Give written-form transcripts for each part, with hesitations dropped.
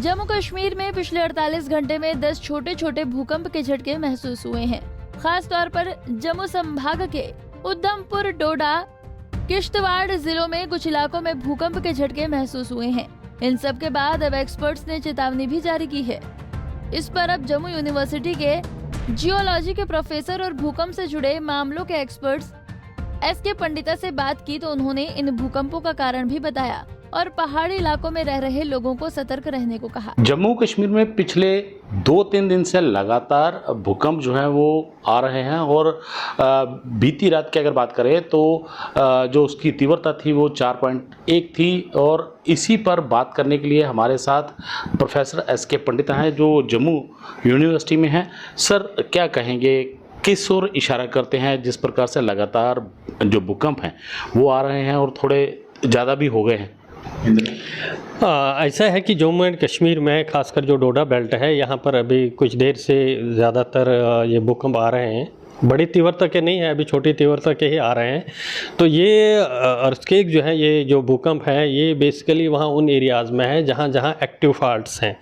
जम्मू कश्मीर में पिछले 48 घंटे में 10 छोटे छोटे भूकंप के झटके महसूस हुए हैं। खास तौर पर जम्मू संभाग के उधमपुर, डोडा, किश्तवाड़ जिलों में कुछ इलाकों में भूकंप के झटके महसूस हुए हैं। इन सब के बाद अब एक्सपर्ट्स ने चेतावनी भी जारी की है। इस पर अब जम्मू यूनिवर्सिटी के जियोलॉजी के प्रोफेसर और भूकंप से जुड़े मामलों के एक्सपर्ट्स एसके पंडिता से बात की तो उन्होंने इन भूकंपों का कारण भी बताया और पहाड़ी इलाकों में रह रहे लोगों को सतर्क रहने को कहा। जम्मू कश्मीर में पिछले 2-3 दिन से लगातार भूकंप जो है वो आ रहे हैं और बीती रात की अगर बात करें तो जो उसकी तीव्रता थी वो 4.1 थी। और इसी पर बात करने के लिए हमारे साथ प्रोफेसर एसके पंडिता हैं जो जम्मू यूनिवर्सिटी में हैं। सर, क्या कहेंगे, किस ओर इशारा करते हैं जिस प्रकार से लगातार जो भूकंप हैं वो आ रहे हैं और थोड़े ज़्यादा भी हो गए हैं? ऐसा है कि जम्मू एंड कश्मीर में खासकर जो डोडा बेल्ट है यहाँ पर अभी कुछ देर से ज़्यादातर ये भूकंप आ रहे हैं। बड़ी तीव्रता के नहीं है, अभी छोटी तीव्रता के ही आ रहे हैं। तो ये अर्थक्वेक जो है, ये जो भूकंप है, ये बेसिकली वहाँ उन एरियाज़ में है जहाँ जहाँ एक्टिव फॉल्ट्स हैं।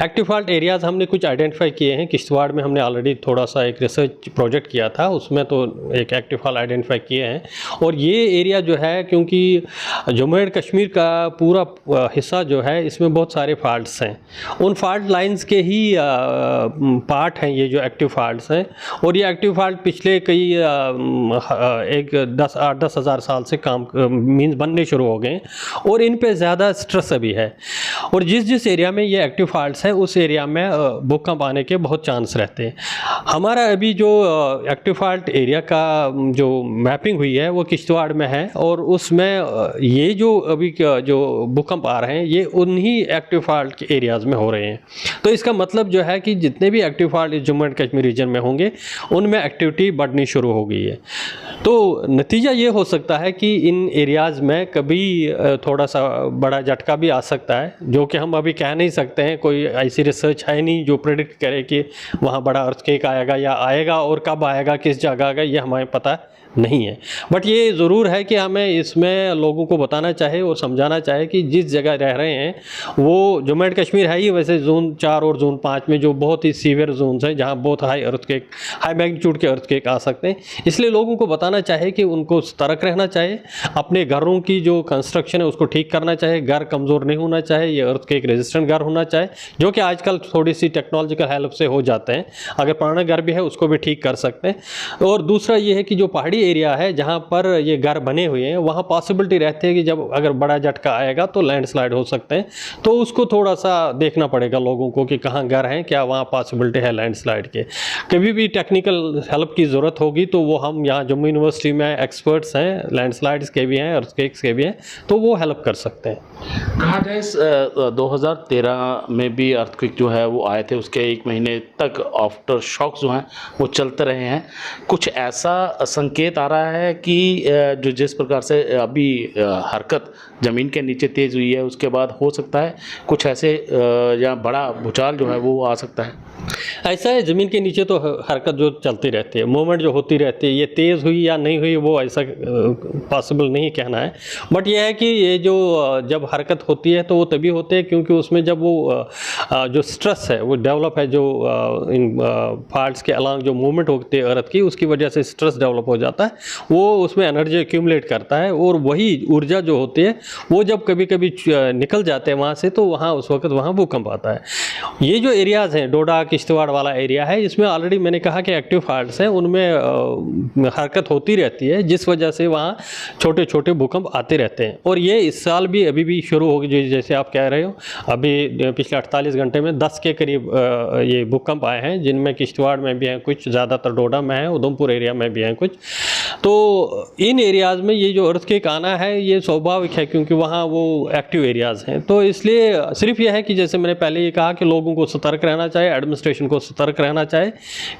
एक्टिव फॉल्ट एरियाज़ हमने कुछ आइडेंटिफाई किए हैं। किश्तवाड़ में हमने ऑलरेडी थोड़ा सा एक रिसर्च प्रोजेक्ट किया था, उसमें तो एक एक्टिव फॉल्ट आइडेंटिफाई किए हैं। और ये एरिया जो है, क्योंकि जम्मू एंड कश्मीर का पूरा हिस्सा जो है इसमें बहुत सारे फॉल्ट्स हैं, उन फॉल्ट लाइन्स के ही पार्ट हैं ये जो एक्टिव फॉल्ट्स हैं। और ये एक्टिव फॉल्ट पिछले कई 8-10 हज़ार साल से काम मीन्स बनने शुरू हो गए और इन पे ज़्यादा स्ट्रेस अभी है। और जिस एरिया में ये एक्टिव फॉल्ट्स है उस एरिया में भूकंप आने के बहुत चांस रहते हैं। हमारा अभी जो एक्टिव फॉल्ट एरिया का जो मैपिंग हुई है वो किश्तवाड़ में है और उसमें ये जो अभी जो भूकंप आ रहे हैं ये उन्हीं एक्टिव फॉल्ट के एरियाज़ में हो रहे हैं। तो इसका मतलब जो है कि जितने भी एक्टिव फॉल्ट इस जम्मू एंड कश्मीर रीजन में होंगे उनमें एक्टिविटी बढ़नी शुरू हो गई है। तो नतीजा ये हो सकता है कि इन एरियाज़ में कभी थोड़ा सा बड़ा झटका भी आ सकता है, जो कि हम अभी कह नहीं सकते हैं। कोई ऐसी रिसर्च है नहीं जो प्रेडिक्ट करे कि वहाँ बड़ा अर्थक्वेक आएगा या आएगा और कब आएगा, किस जगह का, ये हमें पता नहीं है। बट ये ज़रूर है कि हमें इसमें लोगों को बताना चाहिए और समझाना चाहिए कि जिस जगह रह रहे हैं वो जम्मू एंड कश्मीर है ही वैसे जोन 4 और जोन 5 में जो बहुत ही सीवियर जोन्स हैं जहाँ बहुत हाई मैग्नीट्यूड के अर्थक्वेक आ सकते हैं। इसलिए लोगों को बताना चाहिए कि उनको सतर्क रहना चाहिए, अपने घरों की जो कंस्ट्रक्शन है उसको ठीक करना चाहिए, घर कमज़ोर नहीं होना चाहिए, ये अर्थक्वेक रेजिस्टेंट घर होना चाहिए, जो कि आजकल थोड़ी सी टेक्नोलॉजिकल हेल्प से हो जाते हैं। अगर पुराना घर भी है उसको भी ठीक कर सकते हैं। और दूसरा ये है कि जो पहाड़ी एरिया है जहाँ पर ये घर बने हुए हैं वहाँ पॉसिबिलिटी रहती है कि जब अगर बड़ा झटका आएगा तो लैंडस्लाइड हो सकते हैं। तो उसको थोड़ा सा देखना पड़ेगा लोगों को कि कहाँ घर हैं, क्या वहाँ पॉसिबिलिटी है लैंडस्लाइड के। कभी भी टेक्निकल हेल्प की ज़रूरत होगी तो वो हम यहाँ जम्मू यूनिवर्सिटी में एक्सपर्ट्स हैं, लैंडस्लाइड्स के भी हैं, अर्थक्वेक्स के भी हैं, तो वो हेल्प कर सकते हैं। कहा जाए 2013 में भी अर्थक्वेक जो है वो आए थे, उसके 1 महीने तक आफ्टर शॉक्स जो हैं वो चलते रहे हैं। कुछ ऐसा संकेत आ रहा है कि जो जिस प्रकार से अभी हरकत ज़मीन के नीचे तेज़ हुई है उसके बाद हो सकता है कुछ ऐसे या बड़ा भूचाल जो है वो आ सकता है? ऐसा है, ज़मीन के नीचे तो हरकत जो चलती रहती है, मूवमेंट जो होती रहती है, ये तेज़ हुई या नहीं हुई वो ऐसा पॉसिबल नहीं कहना है। बट ये है कि ये जो जब हरकत होती है तो वो तभी होते हैं क्योंकि उसमें जब वो जो स्ट्रेस है वो डेवलप है, जो इन फॉल्ट्स के अलॉन्ग जो मूवमेंट होती है अर्थ की, उसकी वजह से स्ट्रेस डेवलप हो जाता है, वो उसमें एनर्जी एक्यूमुलेट करता है और वही ऊर्जा जो होती है वो जब कभी कभी निकल जाते हैं वहाँ से तो वहाँ उस वक्त वहाँ भूकंप आता है। ये जो एरियाज़ हैं, डोडा किश्तवाड़ वाला एरिया है, इसमें ऑलरेडी मैंने कहा कि एक्टिव फॉल्ट्स हैं, उनमें हरकत होती रहती है जिस वजह से वहाँ छोटे छोटे भूकंप आते रहते हैं। और ये इस साल भी अभी भी शुरू होगी, जैसे आप कह रहे हो। अभी पिछले 48 घंटे में 10 के करीब ये भूकंप आए हैं, जिनमें किश्तवाड़ में भी हैं कुछ, ज़्यादातर डोडा में है, उधमपुर एरिया में भी हैं कुछ। तो इन एरियाज़ में ये जो अर्थक्वेक आना है ये स्वाभाविक है क्योंकि वहाँ वो एक्टिव एरियाज़ हैं। तो इसलिए सिर्फ यह है कि जैसे मैंने पहले ये कहा कि लोगों को सतर्क रहना चाहिए, एडमिनिस्ट्रेशन को सतर्क रहना चाहिए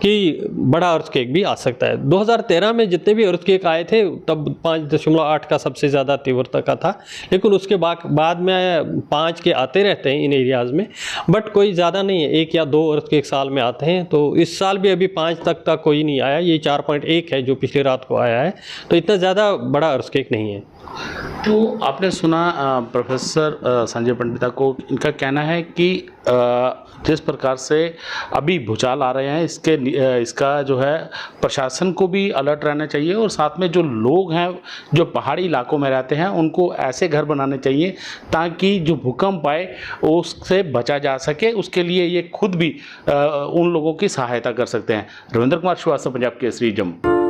कि बड़ा अर्थक्वेक भी आ सकता है। 2013 में जितने भी अर्थक्वेक आए थे तब 5.8 का सबसे ज़्यादा तीव्रता का था, लेकिन उसके बाद में 5 के आते रहते हैं इन एरियाज़ में, बट कोई ज़्यादा नहीं है, 1 या 2 अर्थक्वेक साल में आते हैं। तो इस साल भी अभी 5 तक कोई नहीं आया, ये 4.1 है जो पिछली रात को आया आया है, तो इतना ज़्यादा बड़ा अर्थक्वेक नहीं है। तो आपने सुना प्रोफेसर संजय पंडिता को, इनका कहना है कि जिस प्रकार से अभी भूचाल आ रहे हैं इसका जो है प्रशासन को भी अलर्ट रहना चाहिए और साथ में जो लोग हैं जो पहाड़ी इलाकों में रहते हैं उनको ऐसे घर बनाने चाहिए ताकि जो भूकंप आए उससे बचा जा सके। उसके लिए ये खुद भी उन लोगों की सहायता कर सकते हैं। रविंद्र कुमार श्रीवास्तव, पंजाब केसरी, जम्मू।